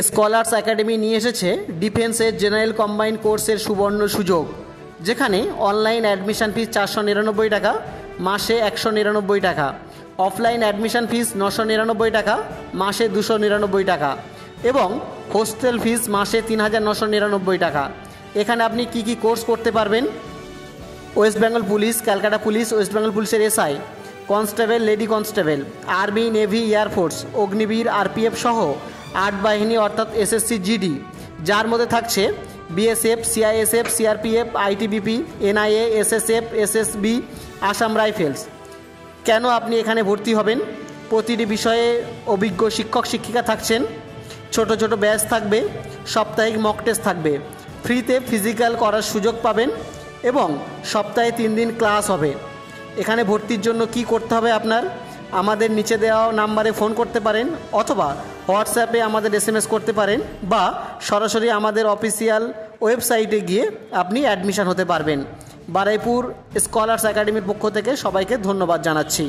Scholars academy নিয়ে এসেছে ডিফেন্সের জেনারেল কম্বাইন্ড কোর্সের সুবর্ণ সুযোগ, যেখানে অনলাইন অ্যাডমিশন ফিস 499 টাকা, মাসে 199 টাকা। অফলাইন অ্যাডমিশন ফিস 999 টাকা, মাসে 299 টাকা এবং হোস্টেল ফিস মাসে 3999 টাকা। এখানে আপনি কি কি কোর্স করতে পারবেন? West Bengal police, Calcutta police, West Bengal পুলিশের SI, constable, lady constable, army, navy, air force, Agniveer, RPF সহ 8 বাহিনী অর্থাৎ এসএসসি জিডি, যার মধ্যে থাকছে BSF, CISF, CRPF, ITBP, NIA, SSF, SSB, Assam rifles. কেন আপনি এখানে ভর্তি হবেন? প্রতিটি বিষয়ে অভিজ্ঞ শিক্ষক শিক্ষিকা থাকছেন, ছোট ছোট ব্যাচ থাকবে, সাপ্তাহিক মক টেস্ট থাকবে, ফ্রিতে ফিজিক্যাল করার সুযোগ পাবেন এবং সপ্তাহে 3 দিন ক্লাস হবে। এখানে ভর্তির জন্য কি করতে হবে আপনার? আমাদের নিচে দেওয়া নাম্বারে ফোন করতে পারেন অথবা হোয়াটসঅ্যাপে আমাদের এসএমএস করতে পারেন বা সরাসরি আমাদের অফিসিয়াল ওয়েবসাইটে গিয়ে আপনি অ্যাডমিশন হতে পারবেন। বারুইপুর স্কলার্স একাডেমির পক্ষ থেকে সবাইকে ধন্যবাদ জানাচ্ছি।